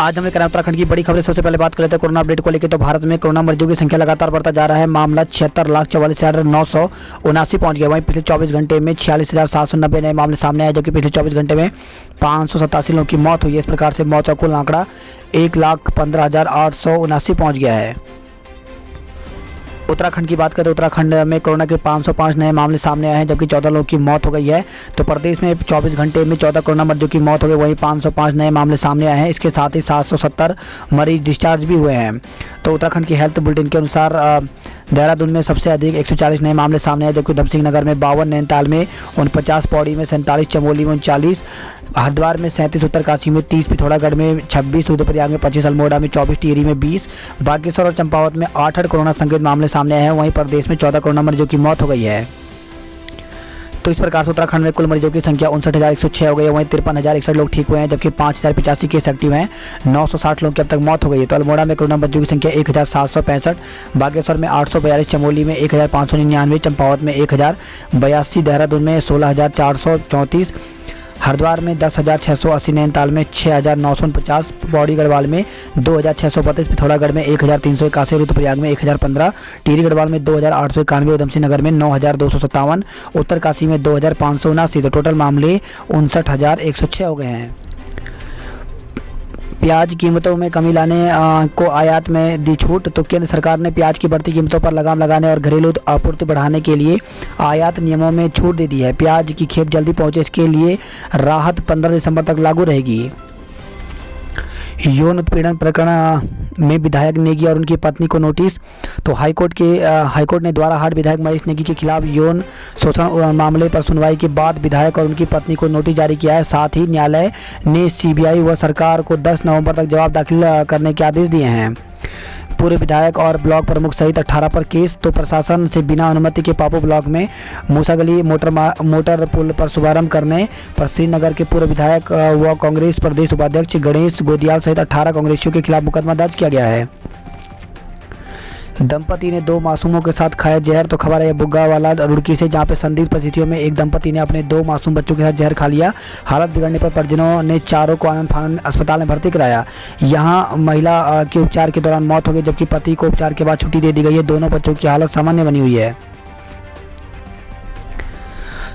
आज हम लेकर आए उत्तराखंड की बड़ी खबरें। सबसे पहले बात कर लेते हैं कोरोना अपडेट को लेकर। तो भारत में कोरोना मरीजों की संख्या लगातार बढ़ता जा रहा है। मामला 76,44,979 पहुंच गया। वहीं पिछले 24 घंटे में 46,790 नए मामले सामने आए, जबकि पिछले 24 घंटे में 587 लोगों की मौत हुई है। इस प्रकार से मौत का कुल आंकड़ा 1,15,879 पहुँच गया है। उत्तराखंड की बात करें तो उत्तराखंड में कोरोना के 505 नए मामले सामने आए हैं, जबकि 14 लोगों की मौत हो गई है। तो प्रदेश में 24 घंटे में 14 कोरोना मरीजों की मौत हो गई, वहीं 505 नए मामले सामने आए हैं। इसके साथ ही 770 मरीज डिस्चार्ज भी हुए हैं। तो उत्तराखंड की हेल्थ बुलेटिन के अनुसार देहरादून में सबसे अधिक 140 नए मामले सामने आए, जबकि उधमसिंह नगर में 52, नैनीताल में 49, पौड़ी में 47, चमोली में 39, हरिद्वार में 37, उत्तरकाशी में 30, पिथौरागढ़ में 26, रुद्रप्रयाग में 25, अल्मोड़ा में 24, टिहरी में 20, बागेश्वर और चंपावत में 8 कोरोना संक्रमित मामले सामने आए हैं। वहीं प्रदेश में 14 कोरोना मरीजों की मौत हो गई है। तो इस प्रकार से उत्तराखंड में कुल मरीजों की संख्या 59,106 हो गई है। वहीं 53,061 लोग ठीक हुए हैं, जबकि 5,085 केस एक्टिव हैं। 960 लोगों की अब तक मौत हो गई है। तो अल्मोड़ा में कोरोना मरीजों की संख्या 1,765, बागेश्वर में 842, चमोली में 1,599, चंपावत में 1,082, देहरादून में 16,434, हरिद्वार में 10,680, नैनीताल में 6,950, पौड़ी गढ़वाल में 2,632, पिथौरागढ़ में 1,381, रुद्रप्रयाग में 1,015, टिहरी गढ़वाल में 2,891, उधमसिंह नगर में 9,257, उत्तरकाशी में 2,579। तो टोटल मामले 59,106 हो गए हैं। प्याज कीमतों में कमी लाने को आयात में दी छूट। तो केंद्र सरकार ने प्याज की बढ़ती कीमतों पर लगाम लगाने और घरेलू आपूर्ति बढ़ाने के लिए आयात नियमों में छूट दे दी है। प्याज की खेप जल्दी पहुंचे, इसके लिए राहत 15 दिसंबर तक लागू रहेगी। यौन उत्पीड़न प्रकरण में विधायक नेगी और उनकी पत्नी को नोटिस। तो हाईकोर्ट ने द्वाराहाट विधायक महेश नेगी के खिलाफ यौन शोषण मामले पर सुनवाई के बाद विधायक और उनकी पत्नी को नोटिस जारी किया है। साथ ही न्यायालय ने सीबीआई व सरकार को 10 नवंबर तक जवाब दाखिल करने के आदेश दिए हैं। पूर्व विधायक और ब्लॉक प्रमुख सहित 18 पर केस। तो प्रशासन से बिना अनुमति के पापू ब्लॉक में मूसागली मोटर पुल पर शुभारंभ करने पर श्रीनगर के पूर्व विधायक व कांग्रेस प्रदेश उपाध्यक्ष गणेश गोदियाल सहित 18 कांग्रेसियों के खिलाफ मुकदमा दर्ज किया गया है। दंपति ने 2 मासूमों के साथ खाया जहर। तो खबर है बुग्गावाला रुड़की से, जहां पे संदिग्ध परिस्थितियों में एक दंपति ने अपने 2 मासूम बच्चों के साथ जहर खा लिया। हालत बिगड़ने पर परिजनों ने चारों को आनंद फानंद अस्पताल में भर्ती कराया। यहां महिला के उपचार के दौरान मौत हो गई, जबकि पति को उपचार के बाद छुट्टी दे दी गई है। दोनों बच्चों की हालत सामान्य बनी हुई है।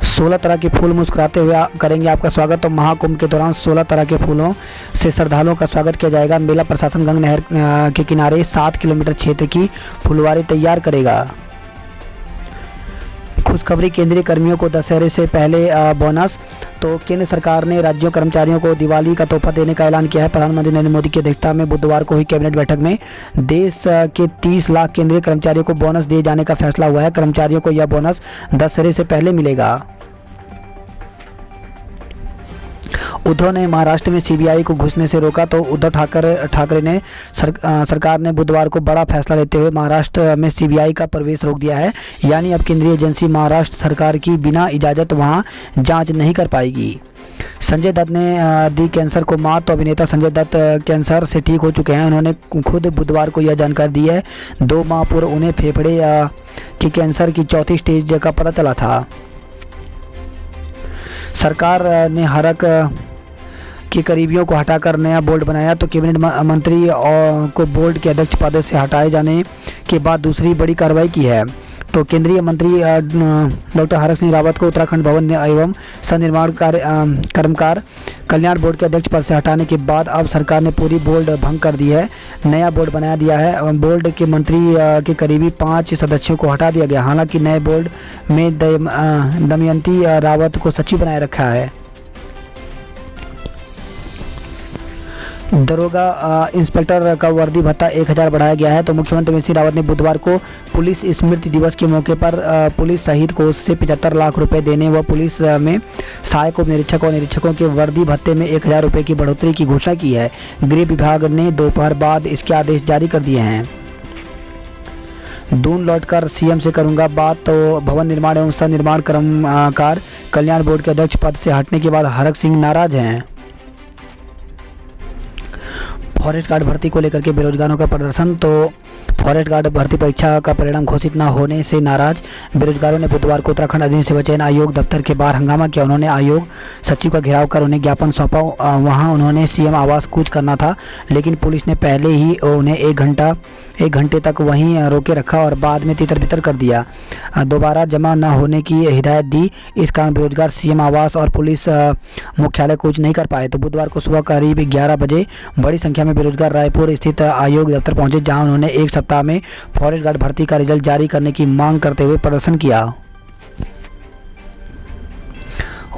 16 तरह के फूल मुस्कुराते हुए करेंगे आपका स्वागत। तो महाकुंभ के दौरान 16 तरह के फूलों से श्रद्धालुओं का स्वागत किया जाएगा। मेला प्रशासन गंगा नहर के किनारे 7 किलोमीटर क्षेत्र की फुलवारी तैयार करेगा। खुशखबरी, केंद्रीय कर्मियों को दशहरे से पहले बोनस। तो केंद्र सरकार ने राज्यों कर्मचारियों को दिवाली का तोहफा देने का ऐलान किया है। प्रधानमंत्री नरेंद्र मोदी की अध्यक्षता में बुधवार को हुई कैबिनेट बैठक में देश के 30 लाख केंद्रीय कर्मचारियों को बोनस दिए जाने का फैसला हुआ है। कर्मचारियों को यह बोनस दशहरे से पहले मिलेगा। उद्धव ने महाराष्ट्र में सीबीआई को घुसने से रोका। तो उद्धव ठाकरे ने सरकार ने बुधवार को बड़ा फैसला लेते हुए महाराष्ट्र में सीबीआई का प्रवेश रोक दिया है। यानी अब केंद्रीय एजेंसी महाराष्ट्र सरकार की बिना इजाज़त वहां जांच नहीं कर पाएगी। संजय दत्त ने दी कैंसर को मात। तो अभिनेता संजय दत्त कैंसर से ठीक हो चुके हैं। उन्होंने खुद बुधवार को यह जानकारी दी है। 2 माह पूर्व उन्हें फेफड़े के कैंसर की 4थी स्टेज का पता चला था। सरकार ने हरक के करीबियों को हटाकर नया बोर्ड बनाया। तो कैबिनेट मंत्री को बोर्ड के अध्यक्ष पद से हटाए जाने के बाद दूसरी बड़ी कार्रवाई की है। तो केंद्रीय मंत्री डॉक्टर हरक सिंह रावत को उत्तराखंड भवन एवं सनिर्माण कर्मकार कल्याण बोर्ड के अध्यक्ष पद से हटाने के बाद अब सरकार ने पूरी बोर्ड भंग कर दी है। नया बोर्ड बनाया दिया है। बोर्ड के मंत्री के करीबी 5 सदस्यों को हटा दिया गया। हालांकि नए बोर्ड में दमयंती रावत को सचिव बनाए रखा है। दरोगा इंस्पेक्टर का वर्दी भत्ता 1,000 बढ़ाया गया है। तो मुख्यमंत्री त्रिवेंद्र सिंह रावत ने बुधवार को पुलिस स्मृति दिवस के मौके पर पुलिस शहीद कोष से 75 लाख रुपए देने व पुलिस में सहायक उप निरीक्षक और निरीक्षकों के वर्दी भत्ते में 1,000 रुपये की बढ़ोतरी की घोषणा की है। गृह विभाग ने दोपहर बाद इसके आदेश जारी कर दिए हैं। दून लौटकर सीएम से करूंगा बात। तो भवन निर्माण एवं सनिर्माण कर्मकार कल्याण बोर्ड के अध्यक्ष पद से हटने के बाद हरक सिंह नाराज हैं। फॉरेस्ट गार्ड भर्ती को लेकर के बेरोजगारों का प्रदर्शन। तो फॉरेस्ट गार्ड भर्ती परीक्षा का परिणाम घोषित न होने से नाराज बेरोजगारों ने बुधवार को उत्तराखंड अधीन सेवा चयन आयोग दफ्तर के बाहर हंगामा किया। उन्होंने आयोग सचिव का घेराव कर उन्हें ज्ञापन सौंपा। वहां उन्होंने सीएम आवास कूच करना था, लेकिन पुलिस ने पहले ही उन्हें एक घंटे तक वहीं रोके रखा और बाद में तितर बितर कर दिया। दोबारा जमा न होने की हिदायत दी। इस कारण बेरोजगार सीएम आवास और पुलिस मुख्यालय कूच नहीं कर पाए। तो बुधवार को सुबह करीब 11 बजे बड़ी संख्या में बेरोजगार रायपुर स्थित आयोग दफ्तर पहुंचे, जहां उन्होंने एक सप्ताह में फॉरेस्ट गार्ड भर्ती का रिजल्ट जारी करने की मांग करते हुए प्रदर्शन किया।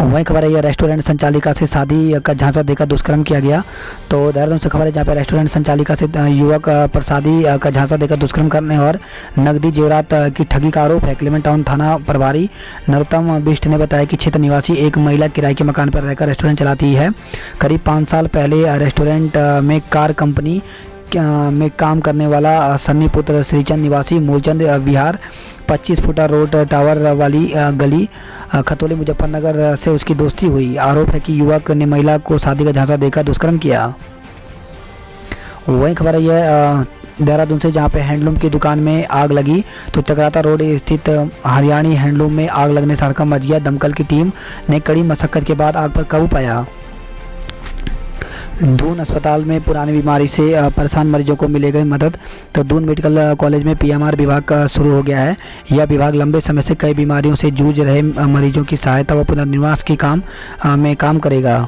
वहीं खबर है, यह रेस्टोरेंट संचालिका से शादी का झांसा देकर दुष्कर्म किया गया। तो देहरादून से खबर है, जहाँ पर रेस्टोरेंट संचालिका से युवक पर शादी का झांसा देकर दुष्कर्म करने और नकदी जेवरात की ठगी का आरोप है। क्लेमेंट टाउन थाना प्रभारी नरोत्तम बिष्ट ने बताया कि क्षेत्र निवासी एक महिला किराए के मकान पर रहकर रेस्टोरेंट चलाती है। करीब 5 साल पहले रेस्टोरेंट में कार कंपनी में काम करने वाला सन्नी पुत्र श्रीचंद निवासी मूलचंद विहार 25 फुटा रोड टावर वाली गली खतौली मुजफ्फरनगर से उसकी दोस्ती हुई। आरोप है कि युवक ने महिला को शादी का झांसा देकर दुष्कर्म किया। वहीं खबर है यह देहरादून से, जहां पे हैंडलूम की दुकान में आग लगी। तो चक्राता रोड स्थित हरियाणी हैंडलूम में आग लगने से हड़कंप मच गया। दमकल की टीम ने कड़ी मशक्कत के बाद आग पर काबू पाया। दून अस्पताल में पुरानी बीमारी से परेशान मरीजों को मिलेगी मदद। तो दून मेडिकल कॉलेज में पीएमआर विभाग शुरू हो गया है। यह विभाग लंबे समय से कई बीमारियों से जूझ रहे मरीजों की सहायता व पुनर्निवास की काम करेगा।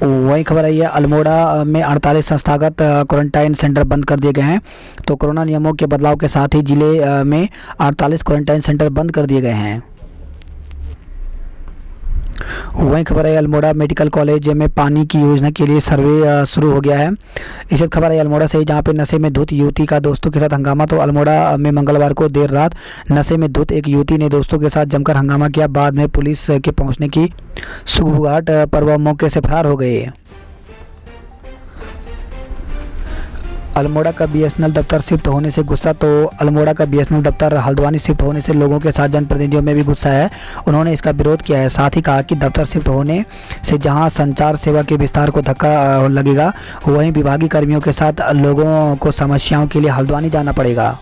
वही खबर है, यह अल्मोड़ा में 48 संस्थागत क्वारंटाइन सेंटर बंद कर दिए गए हैं। तो कोरोना नियमों के बदलाव के साथ ही जिले में 48 क्वारंटाइन सेंटर बंद कर दिए गए हैं। वहीं खबर है, अल्मोड़ा मेडिकल कॉलेज में पानी की योजना के लिए सर्वे शुरू हो गया है। इस खबर है अल्मोड़ा से, जहां पे नशे में धुत युवती का दोस्तों के साथ हंगामा। तो अल्मोड़ा में मंगलवार को देर रात नशे में धुत एक युवती ने दोस्तों के साथ जमकर हंगामा किया। बाद में पुलिस के पहुंचने की सुगबुगाहट पर वह मौके से फरार हो गए। अल्मोड़ा का बीएसएनएल दफ्तर शिफ्ट होने से गुस्सा। तो अल्मोड़ा का बीएसएनएल दफ्तर हल्द्वानी शिफ्ट होने से लोगों के साथ जनप्रतिनिधियों में भी गुस्सा है। उन्होंने इसका विरोध किया है। साथ ही कहा कि दफ्तर शिफ्ट होने से जहां संचार सेवा के विस्तार को धक्का लगेगा, वहीं विभागीय कर्मियों के साथ लोगों को समस्याओं के लिए हल्द्वानी जाना पड़ेगा।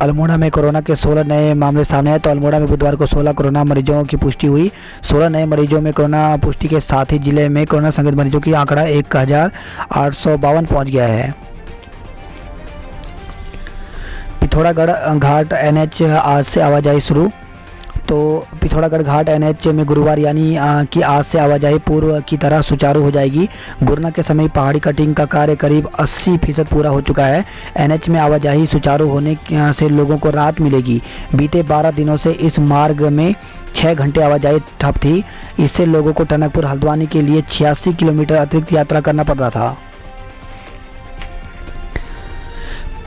अल्मोड़ा में कोरोना के 16 नए मामले सामने आए। तो अल्मोड़ा में बुधवार को 16 कोरोना मरीजों की पुष्टि हुई। 16 नए मरीजों में कोरोना पुष्टि के साथ ही जिले में कोरोना संक्रमित मरीजों की आंकड़ा 1852 पहुंच गया है। पिथौरागढ़ घाट एनएच आज से आवाजाही शुरू। तो पिथौरागढ़ घाट एनएच में गुरुवार यानी कि आज से आवाजाही पूर्व की तरह सुचारू हो जाएगी। गुरना के समय पहाड़ी कटिंग का कार्य करीब 80% पूरा हो चुका है। एनएच में आवाजाही सुचारू होने से लोगों को राहत मिलेगी। बीते 12 दिनों से इस मार्ग में 6 घंटे आवाजाही ठप थी। इससे लोगों को टनकपुर हल्द्वानी के लिए 86 किलोमीटर अतिरिक्त यात्रा करना पड़ रहा था।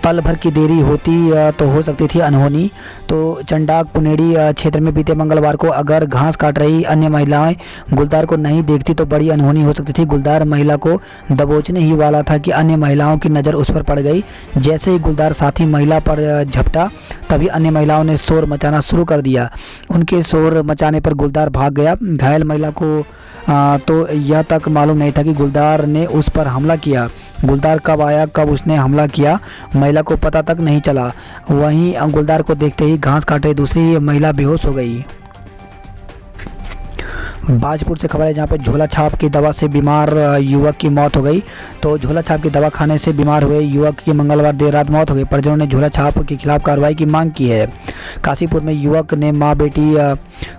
पल भर की देरी होती तो हो सकती थी अनहोनी। तो चंडाक पुनेड़ी क्षेत्र में बीते मंगलवार को अगर घास काट रही अन्य महिलाएं गुलदार को नहीं देखती तो बड़ी अनहोनी हो सकती थी। गुलदार महिला को दबोचने ही वाला था कि अन्य महिलाओं की नज़र उस पर पड़ गई। जैसे ही गुलदार साथी महिला पर झपटा, तभी अन्य महिलाओं ने शोर मचाना शुरू कर दिया। उनके शोर मचाने पर गुलदार भाग गया। घायल महिला को तो यह तक मालूम नहीं था कि गुलदार ने उस पर हमला किया। गुलदार कब आया, कब उसने हमला किया, महिला को पता तक नहीं चला। वहीं गुलदार को देखते ही घास काट रही दूसरी महिला बेहोश हो गई। बाजपुर से खबर है, जहां पर झोला छाप की दवा से बीमार युवक की मौत हो गई। तो झोला छाप की दवा खाने से बीमार हुए युवक की मंगलवार देर रात मौत हो गई। परिजनों ने झोला छाप के खिलाफ कार्रवाई की मांग की है। काशीपुर में युवक ने मां बेटी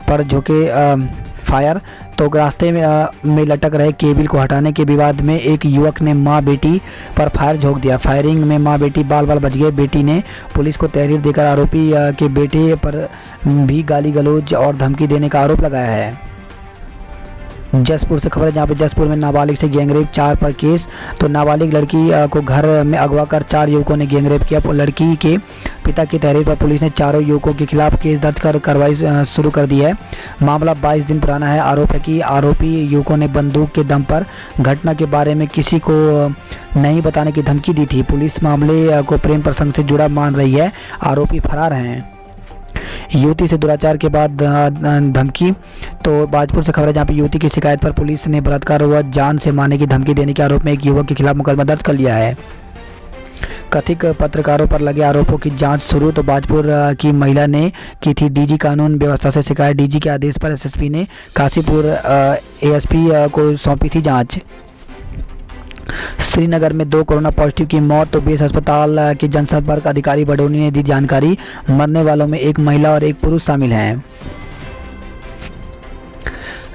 पर झोंके फायर। तो रास्ते में लटक रहे केबिल को हटाने के विवाद में एक युवक ने मां बेटी पर फायर झोंक दिया। फायरिंग में मां बेटी बाल बाल बच गए। बेटी ने पुलिस को तहरीर देकर आरोपी के बेटे पर भी गाली गलौज और धमकी देने का आरोप लगाया है। जसपुर से खबर है, जहाँ पे जसपुर में नाबालिग से गैंगरेप 4 पर केस। तो नाबालिग लड़की को घर में अगवा कर 4 युवकों ने गैंगरेप किया। लड़की के पिता की तहरीर पर पुलिस ने चारों युवकों के खिलाफ केस दर्ज कर कार्रवाई शुरू कर दी है। मामला 22 दिन पुराना है। आरोप है कि आरोपी युवकों ने बंदूक के दम पर घटना के बारे में किसी को नहीं बताने की धमकी दी थी। पुलिस मामले को प्रेम प्रसंग से जुड़ा मान रही है। आरोपी फरार हैं। युवती से दुराचार के बाद धमकी। तो बाजपुर से खबर है, जहाँ पे युवती की शिकायत पर पुलिस ने बलात्कार व जान से मारने की धमकी देने के आरोप में एक युवक के खिलाफ मुकदमा दर्ज कर लिया है। कथित पत्रकारों पर लगे आरोपों की जांच शुरू। तो बाजपुर की महिला ने की थी डीजी कानून व्यवस्था से शिकायत। डीजी के आदेश पर एसएसपी ने काशीपुर एएसपी को सौंपी थी जांच। श्रीनगर में 2 कोरोना पॉजिटिव की मौत। तो बेस अस्पताल के जनसंपर्क अधिकारी बडोनी ने दी जानकारी। मरने वालों में एक महिला और एक पुरुष शामिल हैं।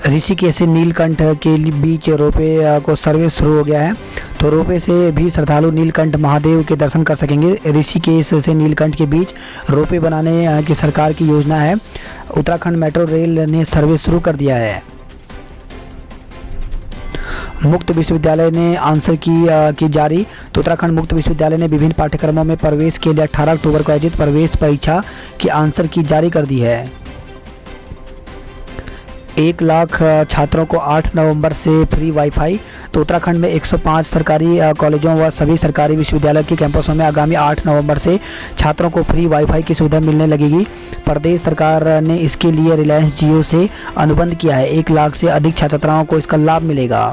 ऋषिकेश से नीलकंठ के बीच रोपवे को सर्वे शुरू हो गया है। तो रोपवे से भी श्रद्धालु नीलकंठ महादेव के दर्शन कर सकेंगे। ऋषिकेश से नीलकंठ के बीच रोपवे बनाने की सरकार की योजना है। उत्तराखंड मेट्रो रेल ने सर्वे शुरू कर दिया है। मुक्त विश्वविद्यालय ने आंसर की जारी। तो उत्तराखंड मुक्त विश्वविद्यालय ने विभिन्न पाठ्यक्रमों में प्रवेश के लिए 18 अक्टूबर को आयोजित प्रवेश परीक्षा की आंसर की जारी कर दी है। 1 लाख छात्रों को 8 नवंबर से फ्री वाईफाई। तो उत्तराखंड में 105 सरकारी कॉलेजों व सभी सरकारी विश्वविद्यालयों के कैंपसों में आगामी 8 नवंबर से छात्रों को फ्री वाईफाई की सुविधा मिलने लगेगी। प्रदेश सरकार ने इसके लिए रिलायंस जियो से अनुबंध किया है। 1 लाख से अधिक छात्र छात्राओं को इसका लाभ मिलेगा।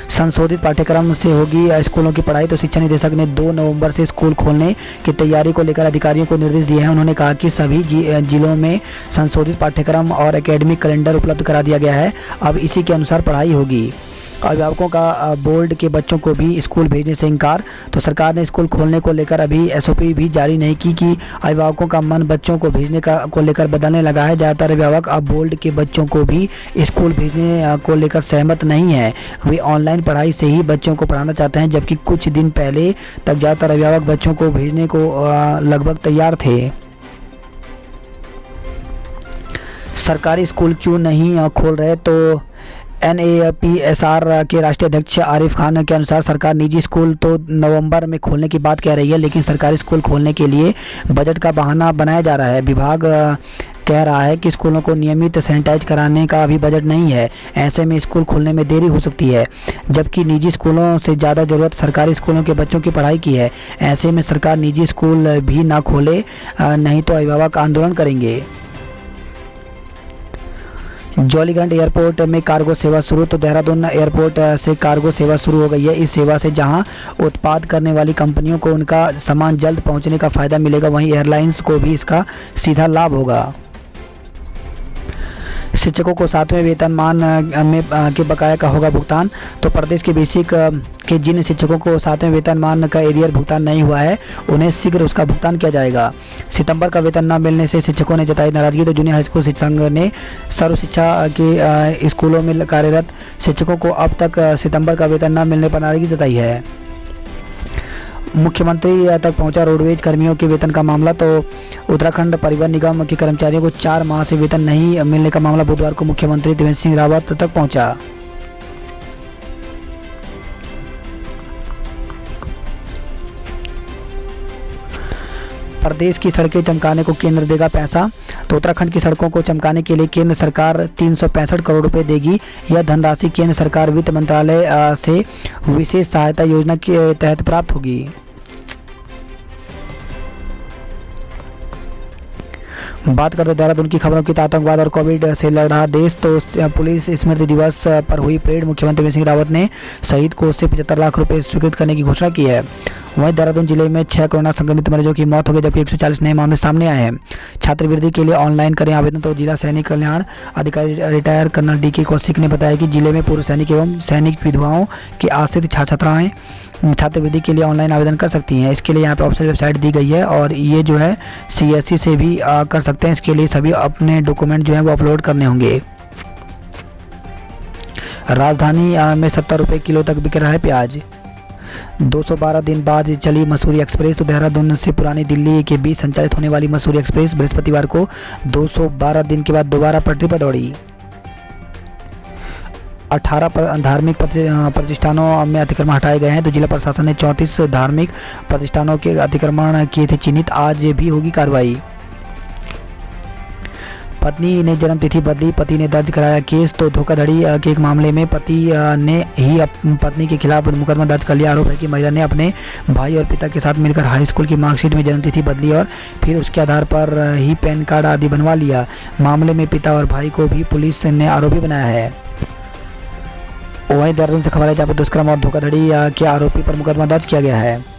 संशोधित पाठ्यक्रम से होगी स्कूलों की पढ़ाई। तो शिक्षा निदेशक ने 2 नवंबर से स्कूल खोलने की तैयारी को लेकर अधिकारियों को निर्देश दिए हैं। उन्होंने कहा कि सभी जिलों में संशोधित पाठ्यक्रम और एकेडमिक कैलेंडर उपलब्ध करा दिया गया है। अब इसी के अनुसार पढ़ाई होगी। अभिभावकों का बोर्ड के बच्चों को भी स्कूल भेजने से इनकार। तो सरकार ने स्कूल खोलने को लेकर अभी एसओपी भी जारी नहीं की कि अभिभावकों का मन बच्चों को भेजने को लेकर बदलने लगा है। ज़्यादातर अभिभावक अब बोर्ड के बच्चों को भी स्कूल भेजने को लेकर सहमत नहीं है। वे ऑनलाइन पढ़ाई से ही बच्चों को पढ़ाना चाहते हैं, जबकि कुछ दिन पहले तक ज़्यादातर अभिभावक बच्चों को भेजने को लगभग तैयार थे। सरकारी स्कूल क्यों नहीं खोल रहे? तो NAPSR के राष्ट्रीय अध्यक्ष आरिफ खान के अनुसार सरकार निजी स्कूल तो नवंबर में खोलने की बात कह रही है, लेकिन सरकारी स्कूल खोलने के लिए बजट का बहाना बनाया जा रहा है। विभाग कह रहा है कि स्कूलों को नियमित सैनिटाइज कराने का अभी बजट नहीं है। ऐसे में स्कूल खोलने में देरी हो सकती है, जबकि निजी स्कूलों से ज़्यादा ज़रूरत सरकारी स्कूलों के बच्चों की पढ़ाई की है। ऐसे में सरकार निजी स्कूल भी ना खोले, नहीं तो अभिभावक आंदोलन करेंगे। जॉलीग्रांट एयरपोर्ट में कार्गो सेवा शुरू। तो देहरादून एयरपोर्ट से कार्गो सेवा शुरू हो गई है। इस सेवा से जहां उत्पाद करने वाली कंपनियों को उनका सामान जल्द पहुंचने का फ़ायदा मिलेगा, वहीं एयरलाइंस को भी इसका सीधा लाभ होगा। शिक्षकों को 7वें वेतनमान में के बकाया का होगा भुगतान। तो प्रदेश के बेसिक के जिन शिक्षकों को 7वें वेतनमान का एरियर भुगतान नहीं हुआ है, उन्हें शीघ्र उसका भुगतान किया जाएगा। सितंबर का वेतन न मिलने से शिक्षकों ने जताई नाराजगी। तो जूनियर हाई स्कूल शिक्षा संघ ने सर्व शिक्षा के स्कूलों में कार्यरत शिक्षकों को अब तक सितंबर का वेतन न मिलने पर नाराजगी जताई है। मुख्यमंत्री तक पहुंचा रोडवेज कर्मियों के वेतन का मामला। तो उत्तराखंड परिवहन निगम के कर्मचारियों को 4 माह से वेतन नहीं मिलने का मामला बुधवार को मुख्यमंत्री त्रिवेंद्र सिंह रावत तक पहुंचा। प्रदेश की सड़कें चमकाने को केंद्र देगा पैसा। तो उत्तराखंड की सड़कों को चमकाने के लिए केंद्र सरकार 365 करोड़ रुपए देगी। यह धनराशि केंद्र सरकार वित्त मंत्रालय से विशेष सहायता योजना के तहत प्राप्त होगी। बात करते देहरादून की खबरों की। तो आतंकवाद और कोविड से लड़ रहा देश। तो पुलिस स्मृति दिवस पर हुई परेड। मुख्यमंत्री त्रिवेंद्र सिंह रावत ने शहीद कोष से 75 लाख रुपए स्वीकृत करने की घोषणा की है। वहीं देहरादून जिले में 6 कोरोना संक्रमित मरीजों की मौत हो गई, जबकि 140 नए मामले सामने आए हैं। छात्रवृत्ति के लिए ऑनलाइन करें आवेदन। तो जिला सैनिक कल्याण अधिकारी रिटायर कर्नल DK कौशिक ने बताया कि जिले में पूर्व सैनिक एवं सैनिक विधवाओं के आश्रित छात्र छात्राएं छात्रवृत्ति के लिए ऑनलाइन आवेदन कर सकती हैं। इसके लिए यहाँ पे ऑफिशियल वेबसाइट दी गई है और ये जो है CSC से भी कर सकते हैं। इसके लिए सभी अपने डॉक्यूमेंट जो है वो अपलोड करने होंगे। राजधानी में 70 रुपये किलो तक बिक रहा है प्याज। 212 दिन बाद चली मसूरी एक्सप्रेस। तो देहरादून से पुरानी दिल्ली के बीच संचालित होने वाली मसूरी एक्सप्रेस बृहस्पतिवार को 212 दिन के बाद दोबारा पटरी पर दौड़ी। 18 धार्मिक प्रतिष्ठानों में अतिक्रमण हटाए गए हैं। तो जिला प्रशासन ने 34 धार्मिक प्रतिष्ठानों के अतिक्रमण किए थे चिन्हित। आज भी होगी कार्रवाई। पत्नी ने जन्म तिथि बदली, पति ने दर्ज कराया केस। तो धोखाधड़ी के एक मामले में पति ने ही पत्नी के खिलाफ मुकदमा दर्ज कर लिया। आरोप है कि महिला ने अपने भाई और पिता के साथ मिलकर हाई स्कूल की मार्कशीट में जन्म तिथि बदली और फिर उसके आधार पर ही पैन कार्ड आदि बनवा लिया। मामले में पिता और भाई को भी पुलिस ने आरोपी बनाया है। वहीं देहरादून से खबर है जहाँ पर दुष्कर्म और धोखाधड़ी के आरोपी पर मुकदमा दर्ज किया गया है।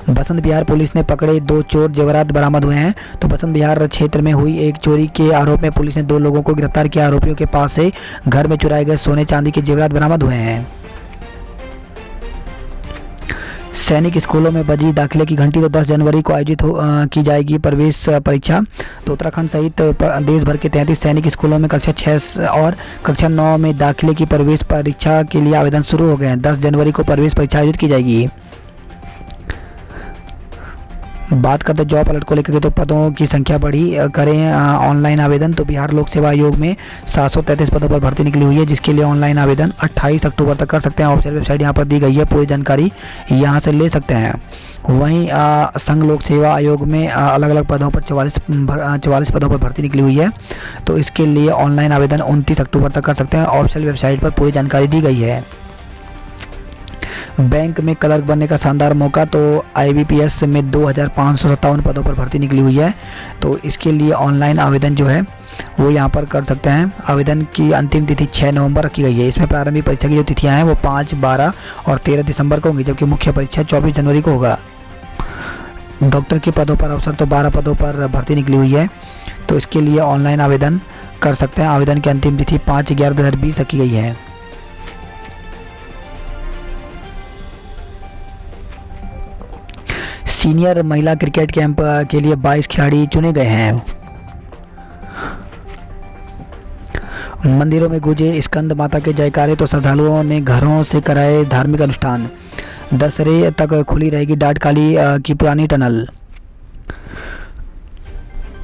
बसंत विहार पुलिस ने पकड़े 2 चोर, जेवरात बरामद हुए हैं। तो बसंत विहार क्षेत्र में हुई एक चोरी के आरोप में पुलिस ने 2 लोगों को गिरफ्तार किया। आरोपियों के पास से घर में चुराए गए सोने चांदी के जेवरात बरामद हुए हैं। सैनिक स्कूलों में बजी दाखिले की घंटी। तो 10 जनवरी को आयोजित की जाएगी प्रवेश परीक्षा। तो उत्तराखंड सहित देश भर के 33 सैनिक स्कूलों में कक्षा 6 और कक्षा 9 में दाखिले की प्रवेश परीक्षा के लिए आवेदन शुरू हो गए हैं। 10 जनवरी को प्रवेश परीक्षा आयोजित की जाएगी। बात करते जॉब अलर्ट को लेकर के, तो पदों की संख्या बढ़ी, करें ऑनलाइन आवेदन। तो बिहार लोक सेवा आयोग में 733 पदों पर भर्ती निकली हुई है, जिसके लिए ऑनलाइन आवेदन 28 अक्टूबर तक कर सकते हैं। ऑफिशियल वेबसाइट यहाँ पर दी गई है, पूरी जानकारी यहाँ से ले सकते हैं। वहीं संघ लोक सेवा आयोग में अलग अलग पदों पर 44 पदों पर भर्ती निकली हुई है। तो इसके लिए ऑनलाइन आवेदन 29 अक्टूबर तक कर सकते हैं। ऑफिशियल वेबसाइट पर पूरी जानकारी दी गई है। बैंक में क्लर्क बनने का शानदार मौका। तो IBPS में 2557 पदों पर भर्ती निकली हुई है। तो इसके लिए ऑनलाइन आवेदन जो है वो यहाँ पर कर सकते हैं। आवेदन की अंतिम तिथि 6 नवंबर रखी गई है। इसमें प्रारंभिक परीक्षा की जो तिथियां हैं वो 5, 12 और 13 दिसंबर को होंगी, जबकि मुख्य परीक्षा 24 जनवरी को होगा। डॉक्टर के पदों पर अवसर, तो 12 पदों पर भर्ती निकली हुई है। तो इसके लिए ऑनलाइन आवेदन कर सकते हैं। आवेदन की अंतिम तिथि 5/11/2020 रखी गई है। सीनियर महिला क्रिकेट कैंप के लिए 22 खिलाड़ी चुने गए हैं। मंदिरों में गूंजे स्कंद माता के जयकारे। तो श्रद्धालुओं ने घरों से कराए धार्मिक अनुष्ठान। दशहरे तक खुली रहेगी डाटकाली की पुरानी टनल।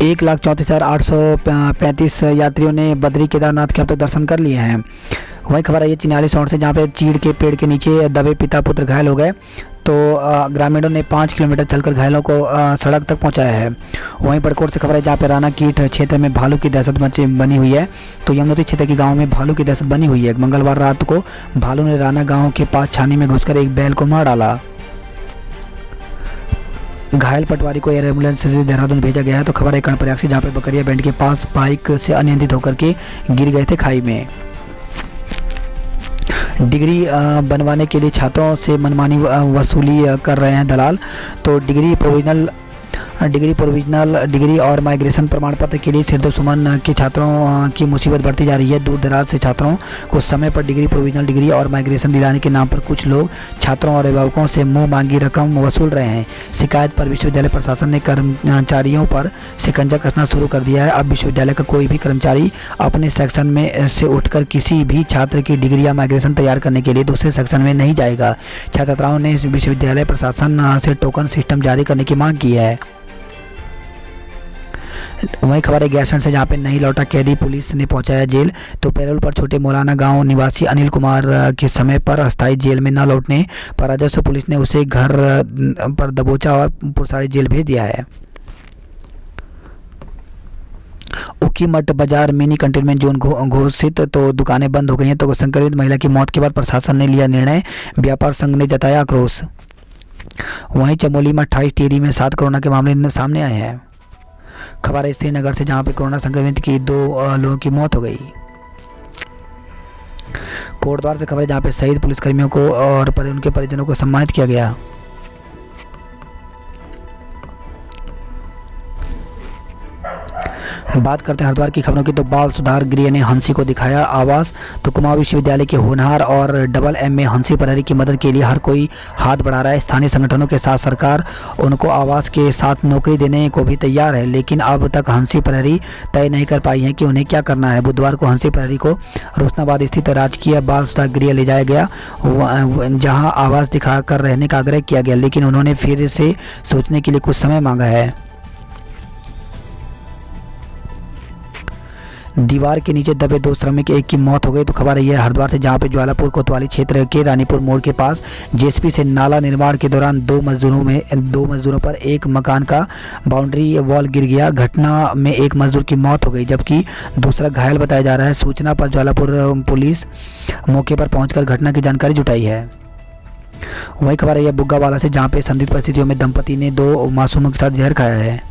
1,34,835 यात्रियों ने बद्री केदारनाथ के अब तक दर्शन कर लिए हैं। वही खबर आई है चिन्याली सौड़ से, जहाँ पे चीड़ के पेड़ के नीचे दबे पिता पुत्र घायल हो गए। तो ग्रामीणों ने 5 किलोमीटर चलकर घायलों को सड़क तक पहुंचाया है। वहीं बड़कोट से खबर है जहाँ पे राना कीट क्षेत्र में भालू की दहशत बनी हुई है। तो यमुनोत्री क्षेत्र के गांव में भालू की दहशत बनी हुई है। मंगलवार रात को भालू ने राना गांव के पास छानी में घुसकर एक बैल को मार डाला। घायल पटवारी को एयर एम्बुलेंस से देहरादून भेजा गया है। तो खबर है कर्णप्रयाग से, जहाँ पे बकरिया बैंड के पास बाइक से अनियंत्रित होकर के गिर गए थे खाई में। डिग्री बनवाने के लिए छात्रों से मनमानी वसूली कर रहे हैं दलाल। तो डिग्री प्रोविजनल डिग्री और माइग्रेशन प्रमाण पत्र के लिए सिरदर्द सुमन के छात्रों की मुसीबत बढ़ती जा रही है। दूर दराज से छात्रों को समय पर डिग्री, प्रोविजनल डिग्री और माइग्रेशन दिलाने के नाम पर कुछ लोग छात्रों और अभिभावकों से मुंह मांगी रकम वसूल रहे हैं। शिकायत पर विश्वविद्यालय प्रशासन ने कर्मचारियों पर शिकंजा कसना शुरू कर दिया है। अब विश्वविद्यालय का कोई भी कर्मचारी अपने सेक्शन में से उठकर किसी भी छात्र की डिग्री या माइग्रेशन तैयार करने के लिए दूसरे सेक्शन में नहीं जाएगा। छात्र छात्राओं ने विश्वविद्यालय प्रशासन से टोकन सिस्टम जारी करने की मांग की है। वहीं खबर है गैरसैंण से, जहाँ पे नहीं लौटा कैदी पुलिस ने पहुंचाया जेल। तो पैरोल पर छोटे मौलाना गांव निवासी अनिल कुमार के समय पर अस्थायी जेल में न लौटने पर राजस्व पुलिस ने उसे घर पर दबोचा और पुरसाड़ी जेल भेज दिया है। उखीमठ बाजार मिनी कंटेनमेंट जोन घोषित। तो दुकानें बंद हो गई हैं। तो संक्रमित महिला की मौत के बाद प्रशासन ने लिया निर्णय, व्यापार संघ ने जताया आक्रोश। वहीं चमोली में 28, टिहरी में 7 कोरोना के मामले सामने आए हैं। खबर है श्रीनगर से, जहां पे कोरोना संक्रमित की 2 लोगों की मौत हो गई। कोटद्वार से खबर है, जहां पे शहीद पुलिसकर्मियों को और उनके परिजनों को सम्मानित किया गया। बात करते हैं हरिद्वार की खबरों की। तो बाल सुधार गृह ने हंसी को दिखाया आवास। तो कुमाऊं विश्वविद्यालय के होनहार और MM में हंसी प्रहरी की मदद के लिए हर कोई हाथ बढ़ा रहा है। स्थानीय संगठनों के साथ सरकार उनको आवास के साथ नौकरी देने को भी तैयार है, लेकिन अब तक हंसी प्रहरी तय नहीं कर पाई है कि उन्हें क्या करना है। बुधवार को हंसी प्रहरी को रोशनाबाद स्थित राजकीय बाल सुधार गृह ले जाया गया, जहाँ आवास दिखाकर रहने का आग्रह किया गया, लेकिन उन्होंने फिर से सोचने के लिए कुछ समय मांगा है। दीवार के नीचे दबे 2 श्रमिक, एक की मौत हो गई। तो खबर है हरिद्वार से, जहां पे ज्वालापुर कोतवाली क्षेत्र के रानीपुर मोड़ के पास जेसीबी से नाला निर्माण के दौरान 2 मजदूरों पर एक मकान का बाउंड्री वॉल गिर गया। घटना में एक मजदूर की मौत हो गई जबकि दूसरा घायल बताया जा रहा है। सूचना पर ज्वालापुर पुलिस मौके पर पहुंचकर घटना की जानकारी जुटाई है। वही खबर है बुग्गावाला से, जहां पे संदिग्ध परिस्थितियों में दंपति ने 2 मासूमों के साथ जहर खाया है।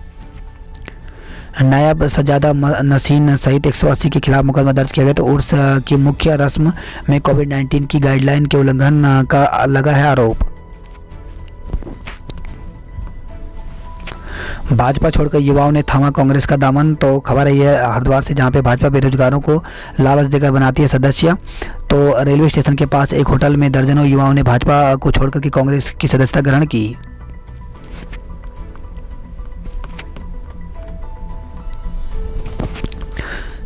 नायब सज्जादा नसीन सहित 180 के खिलाफ मुकदमा दर्ज किया गया। तो उर्स की मुख्य रस्म में कोविड-19 की गाइडलाइन के उल्लंघन का लगा है आरोप। भाजपा छोड़कर युवाओं ने थामा कांग्रेस का दामन। तो खबर है हरिद्वार से, जहां पे भाजपा बेरोजगारों को लालच देकर बनाती है सदस्य। तो रेलवे स्टेशन के पास एक होटल में दर्जनों युवाओं ने भाजपा को छोड़कर के कांग्रेस की सदस्यता ग्रहण की।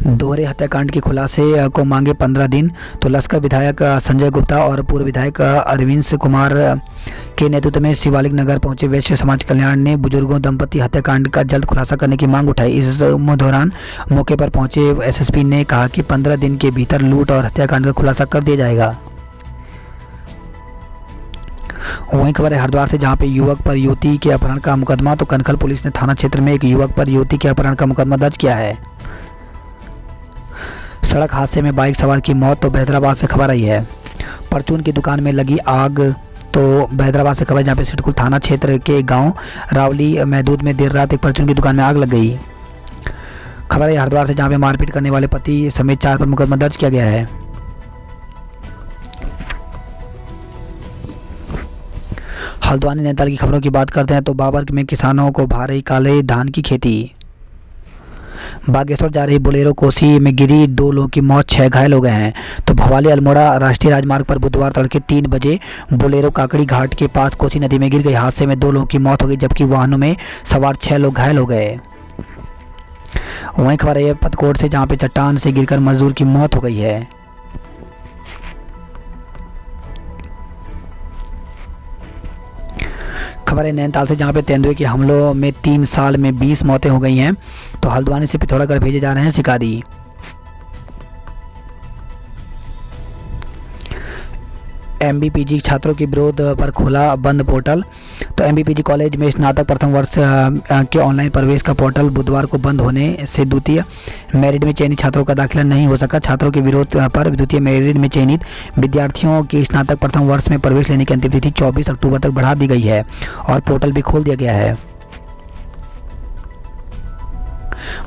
दोहरे हत्याकांड के खुलासे को मांगे 15 दिन। तो लश्कर विधायक संजय गुप्ता और पूर्व विधायक अरविंद कुमार के नेतृत्व में शिवालिक नगर पहुंचे वैश्य समाज कल्याण ने बुजुर्गों दंपति हत्याकांड का जल्द खुलासा करने की मांग उठाई। इस दौरान मौके पर पहुंचे एसएसपी ने कहा कि 15 दिन के भीतर लूट और हत्याकांड का खुलासा कर दिया जाएगा। वहीं खबर है हरिद्वार से, जहां पे युवक पर युवती के अपहरण का मुकदमा। तो कनखल पुलिस ने थाना क्षेत्र में एक युवक पर युवती के अपहरण का मुकदमा दर्ज किया है। सड़क हादसे में बाइक सवार की मौत। तो हैदराबाद से खबर आई है, परचून की दुकान में लगी आग। तो हैदराबाद से खबर, जहाँ पे सिडकुल थाना क्षेत्र के गांव रावली महदूद में देर रात एक परचून की दुकान में आग लग गई। खबर है हरिद्वार से, जहाँ पे मारपीट करने वाले पति समेत 4 पर मुकदमा दर्ज किया गया है। हल्द्वानी नैनीताल की खबरों की बात करते हैं तो बाबर में किसानों को भा रही काले धान की खेती। बागेश्वर जा रही बोलेरो कोसी में गिरी, 2 लोगों की मौत, 6 घायल हो गए हैं। तो भवाली अल्मोड़ा राष्ट्रीय राजमार्ग पर बुधवार तड़के 3 बजे बोलेरो काकड़ी घाट के पास कोसी नदी में गिर गई। हादसे में 2 लोगों की मौत हो गई जबकि वाहनों में सवार 6 लोग घायल हो गए। वहीं खबर है पतकोट से, जहां पे चट्टान से गिरकर मजदूर की मौत हो गई है। खबर है नैनीताल से, जहां पे तेंदुए के हमलों में 3 साल में 20 मौतें हो गई हैं। तो हल्द्वानी से पिथौरागढ़ भेजे जा रहे हैं शिकारी। एमबीपीजी छात्रों के विरोध पर खोला बंद पोर्टल। तो एमबीपीजी कॉलेज में स्नातक प्रथम वर्ष के ऑनलाइन प्रवेश का पोर्टल बुधवार को बंद होने से द्वितीय मेरिट में चयनित छात्रों का दाखिला नहीं हो सका। छात्रों के विरोध पर द्वितीय मेरिट में चयनित विद्यार्थियों की स्नातक प्रथम वर्ष में प्रवेश लेने की अंतिम तिथि 24 अक्टूबर तक बढ़ा दी गई है और पोर्टल भी खोल दिया गया है।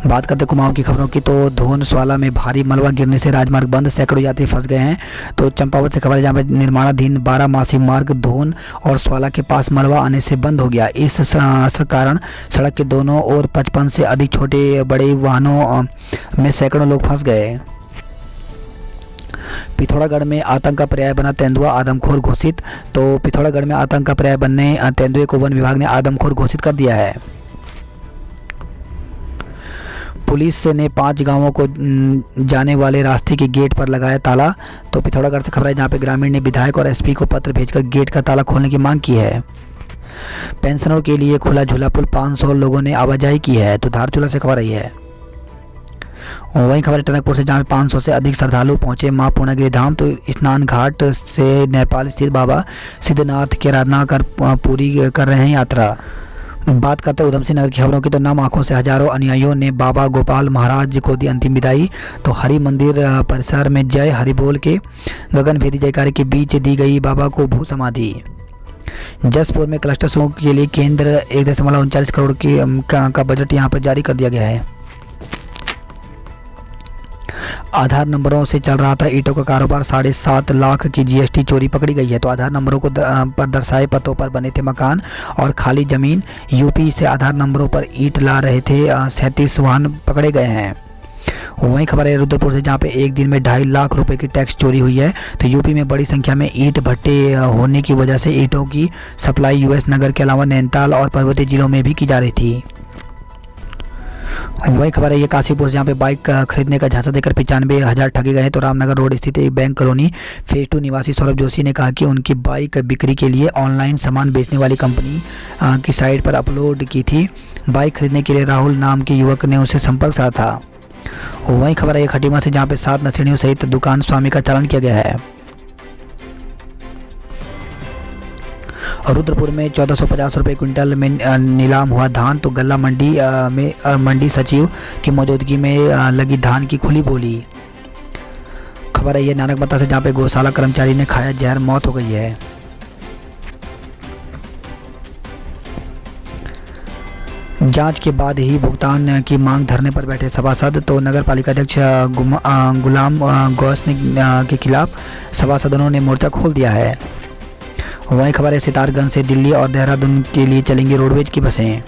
बात करते कुमाऊं की खबरों की, तो धोन स्वाला में भारी मलबा गिरने से राजमार्ग बंद, सैकड़ों यात्री फंस गए हैं। तो चंपावत से खबर है, जहाँ पर निर्माणाधीन 12 मार्ग धोन और स्वाला के पास मलबा आने से बंद हो गया। इस कारण सड़क के दोनों ओर 55 से अधिक छोटे बड़े वाहनों में सैकड़ों लोग फंस गए। पिथौरागढ़ में आतंक का पर्याय बना तेंदुआ, आदमखोर घोषित। तो पिथौरागढ़ में आतंक का पर्याय बनने तेंदुए को वन विभाग ने आदमखोर घोषित कर दिया है। पुलिस ने 5 गांवों को जाने वाले रास्ते के गेट पर लगाया ताला। तो पिथौरागढ़ से खबर है, जहां पे ग्रामीण ने विधायक और एसपी को पत्र भेजकर गेट का ताला खोलने की मांग की है। पेंशनरों के लिए खुला झूला पुल, 500 लोगों ने आवाजाही की है। तो धारचूला से खबर आई है। वहीं खबर टनकपुर से, जहाँ 500 से अधिक श्रद्धालु पहुंचे मां पूर्णागिरि धाम। तो स्नान घाट से नेपाल स्थित बाबा सिद्धनाथ की आराधना कर पूरी कर रहे हैं यात्रा। बात करते हैं उधम सिंह नगर की खबरों की, तो नम आंखों से हजारों अनुयायियों ने बाबा गोपाल महाराज को दी अंतिम विदाई। तो हरि मंदिर परिसर में जय हरि बोल के गगनभेदी जयकारे के बीच दी गई बाबा को भू समाधि। जसपुर में क्लस्टर समूह के लिए केंद्र 1.39 करोड़ का बजट यहां पर जारी कर दिया गया है। आधार नंबरों से चल रहा था ईंटों का कारोबार, 7.5 लाख की जीएसटी चोरी पकड़ी गई है। तो आधार नंबरों को पर दर्शाए पतों पर बने थे मकान और खाली जमीन। यूपी से आधार नंबरों पर ईंट ला रहे थे 37 वाहन पकड़े गए हैं। वहीं खबर है रुद्रपुर से, जहां पे एक दिन में 2.5 लाख रुपए की टैक्स चोरी हुई है। तो यूपी में बड़ी संख्या में ईंट भट्टे होने की वजह से ईंटों की सप्लाई यूएस नगर के अलावा नैनीताल और पर्वतीय जिलों में भी की जा रही थी। वही खबर है ये काशीपुर, जहाँ पे बाइक खरीदने का झांसा देकर 95,000 ठगे गए हैं। तो रामनगर रोड स्थित एक बैंक कॉलोनी फेज 2 निवासी सौरभ जोशी ने कहा कि उनकी बाइक बिक्री के लिए ऑनलाइन सामान बेचने वाली कंपनी की साइट पर अपलोड की थी। बाइक खरीदने के लिए राहुल नाम के युवक ने उसे संपर्क साधा था। वहीं खबर है खटीमा से, जहां पे 7 नशेड़ियों सहित दुकान स्वामी का चालान किया गया है। रुद्रपुर में 1450 रुपये क्विंटल में नीलाम हुआ धान, तो गल्ला मंडी में मंडी सचिव की मौजूदगी में लगी धान की खुली बोली। खबर है ये नानकमता से, जहां पे गौशाला कर्मचारी ने खाया जहर, मौत हो गई है। जांच के बाद ही भुगतान की मांग धरने पर बैठे सभासद, तो नगर पालिका अध्यक्ष गुलाम गौस के खिलाफ सभासदों ने मोर्चा खोल दिया है। वहीं खबर है सितारगंज से दिल्ली और देहरादून के लिए चलेंगी रोडवेज की बसें।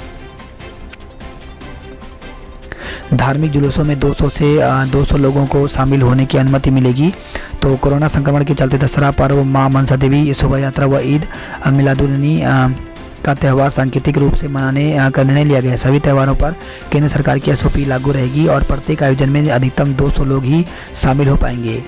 धार्मिक जुलूसों में 200 लोगों को शामिल होने की अनुमति मिलेगी। तो कोरोना संक्रमण के चलते दशहरा पर्व, मां मनसा देवी शोभा यात्रा व ईद मिलादुन्नबी का त्यौहार सांकेतिक रूप से मनाने का निर्णय लिया गया है। सभी त्योहारों पर केंद्र सरकार की SOP लागू रहेगी और प्रत्येक आयोजन में अधिकतम 200 लोग ही शामिल हो पाएंगे।